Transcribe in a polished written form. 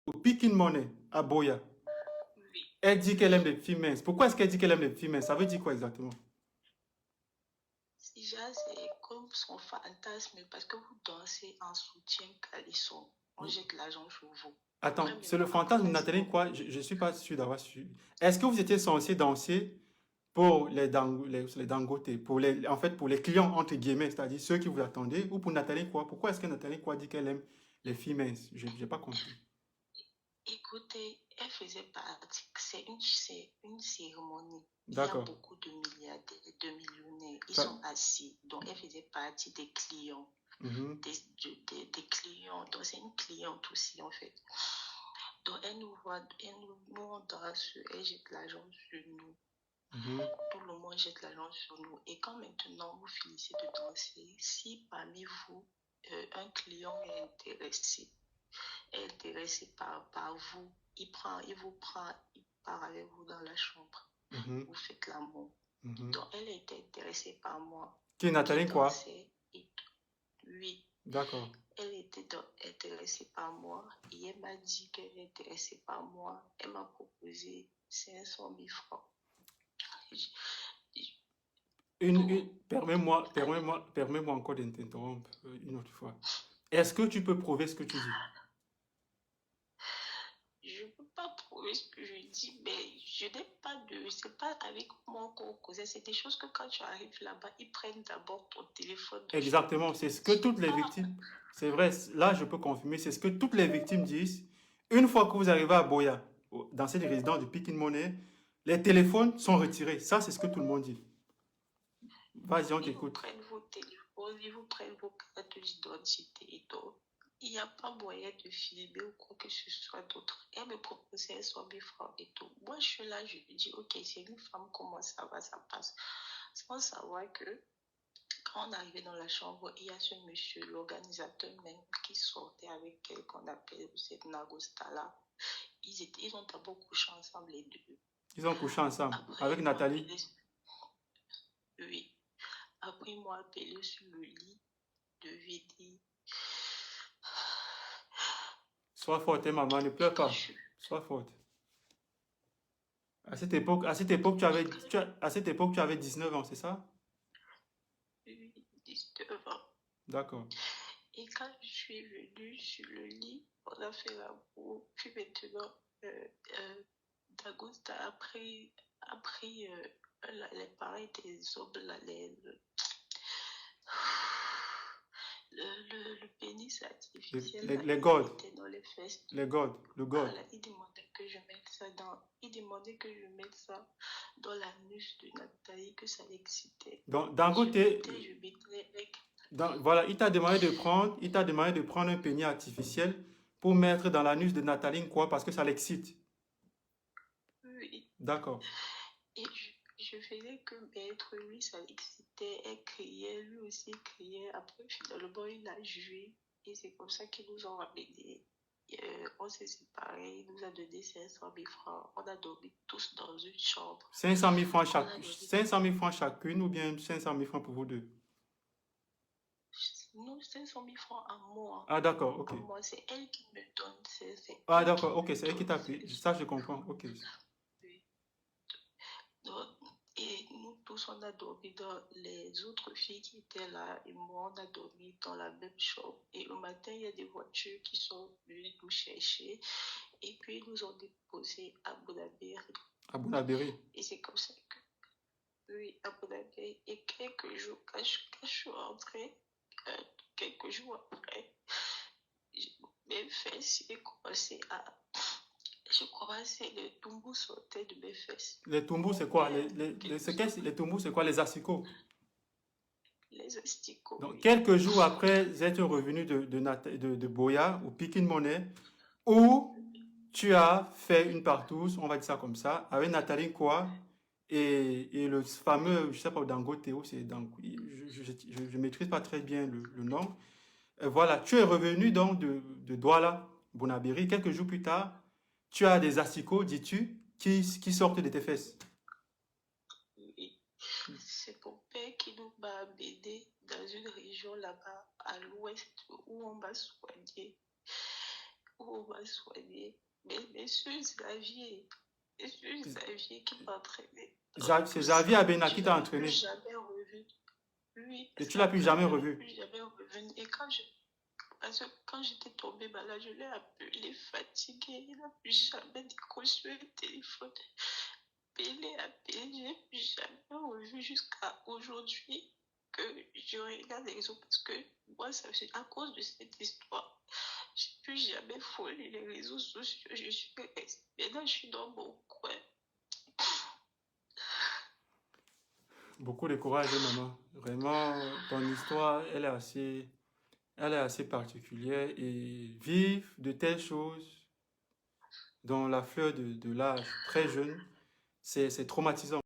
Au Pikin Money, à Boya. Oui. Elle dit qu'elle aime les filles minces. Pourquoi est-ce qu'elle dit qu'elle aime les filles minces? Ça veut dire quoi exactement? Déjà, c'est comme son fantasme parce que vous dansez en soutien caleçon. On jette l'argent sur vous. Attends, c'est le Premièrement, fantasme de après, c'est Nathalie bon. quoi? Je ne suis pas sûr d'avoir su. Est-ce que vous étiez censé danser pour les dangotés, en fait, pour les clients, entre guillemets, c'est-à-dire ceux qui vous attendaient, ou pour Nathalie quoi? Pourquoi est-ce que Nathalie quoi dit qu'elle aime les filles minces? Je n'ai pas compris. Écoutez, elle faisait partie, c'est une cérémonie. Il y a D'accord. beaucoup de milliardaires, de millionnaires. Ils Ça- sont assis. Donc, elle faisait partie des clients. Mhm, Des clients. Donc, c'est une cliente aussi, en fait. Donc, elle nous voit, nous on danse, elle jette l'argent sur nous. mhm. Tout le monde jette l'argent sur nous. Et quand maintenant vous finissez de danser, si parmi vous, un client est intéressé par vous, il vous prend, il part avec vous dans la chambre. Mhm, Vous faites l'amour. mhm. Donc, elle était intéressée par moi, Qui est qui Nathalie quoi? dansait. Et oui, D'accord. elle était intéressée par moi. Et elle m'a dit qu'elle est intéressée par moi. Elle m'a proposé 500 000 francs. Pour aller. Permets-moi encore de t'interrompre une autre fois. Est-ce que tu peux prouver ce que tu dis? Je ne peux pas prouver ce que je dis, mais je n'ai pas de. C'est pas avec moi qu'on causait. C'est des choses que quand tu arrives là-bas, ils prennent d'abord ton téléphone. Donc, je ne peux pas Exactement, te c'est ce que dire. toutes les Ah, victimes, c'est vrai, là je peux confirmer, c'est ce que toutes les victimes disent. Une fois que vous arrivez à Boya, dans cette résidence de Pikin Money, les téléphones sont retirés. Ça, c'est ce que tout le monde dit. Vas-y, on ils vous t'écoute. prennent vos téléphones, ils vous prennent vos cartes d'identité et tout. Il n'y a pas moyen de filmer ou quoi que ce soit d'autre. Elle me proposait 100 000 francs et tout. Moi, je suis là, je me dis, ok, c'est une femme, comment ça va, ça passe. Sans savoir que quand on arrivait dans la chambre, il y a ce monsieur, l'organisateur même, qui sortait avec elle, qu'on appelle cette Nagostala. Ils ont d'abord couché ensemble les deux. Ils ont couché ensemble Après, avec ils m'ont Nathalie. appelé, oui. Après, ils m'ont appelé sur le lit de VD. Sois forte, hein, maman, ne Et pleure quand pas. Sois forte. À cette époque, tu avais 19 ans, c'est ça? je suis 19 ans. D'accord. Et quand je suis venue sur le lit, on a fait l'amour. Puis maintenant, euh, euh, Dagosta a pris les pareils des hommes, là, le pénis artificiel, là, Les il le godes, mettait dans les fesses. les godes, le god. Voilà, il demandait que je mette ça dans l'anus de Nathalie, que ça l'excitait. Donc, Je Dangote, mettais, je mettais avec. voilà, il t'a demandé de prendre un pénis artificiel pour mettre dans l'anus de Nathalie quoi, parce que ça l'excite. Oui. D'accord. Et je faisais que mettre, lui, ça l'excitait, elle criait, lui aussi criait. Après, finalement, il a joué. Et c'est comme ça qu'ils nous ont ramenés. On s'est séparés, il nous a donné 500 000 francs. On a dormi tous dans une chambre. 500 000 francs On a dormi. 500 000 francs chacune ou bien 500 000 francs pour vous deux? Nous, 500 000 francs à moi. Ah, d'accord, ok. À moi, c'est elle qui me donne. C'est Ah, elle qui d'accord, ok, me c'est elle qui donne. t'a pris. Ça, je comprends, ok. Donc, et nous tous, on a dormi dans les autres filles qui étaient là et moi, on a dormi dans la même chambre. Et le matin, il y a des voitures qui sont venues nous chercher et puis ils nous ont déposés à Bonabéry. À Bounabéry. Et c'est comme ça que, oui, à Bonabéry. Et quelques jours, quand je suis rentrée, euh, quelques jours après, mes fesses, j'ai commencé à. Je commençais, le tombeau sortait de mes fesses. Les tumbus, c'est Mon quoi? père, quelques jours, Les tumbus, c'est quoi? Les asticots. les asticots, Donc, oui. quelques jours après être revenu de Boya ou Pikin Money, où tu as fait une partouze, on va dire ça comme ça, avec Nathalie quoi, et le fameux, je sais pas, Dangote, ou c'est Dangote, je maîtrise pas très bien le nom. Voilà, tu es revenu donc de Douala, Bonabéry, quelques jours plus tard, tu as des asticots, dis-tu, qui sortent de tes fesses. Oui. C'est mon père qui nous m'a amenés dans une région là-bas à l'ouest où on m'a soigné. où on m'a soigné. Mais monsieur Xavier, qui m'a entraîné dans C'est tout Xavier ça, Abena je qui ne t'a l'ai plus entraîné. jamais revu. Oui, Et parce tu l'as plus qu'après, jamais il ne m'est revu. plus jamais revenu. Et parce que quand j'étais tombée malade, je l'ai appelé fatiguée. Il n'a plus jamais décroché le téléphone. Appelé, je n'ai plus jamais revu jusqu'à aujourd'hui que je regarde les réseaux parce que moi, c'est à cause de cette histoire. Je n'ai plus jamais frôlé les réseaux sociaux. Je suis restée. Maintenant, je suis dans mon coin. Beaucoup de courage, maman. Vraiment, ton histoire, elle est assez particulière et vivre de telles choses dans la fleur de l'âge, très jeune, c'est traumatisant.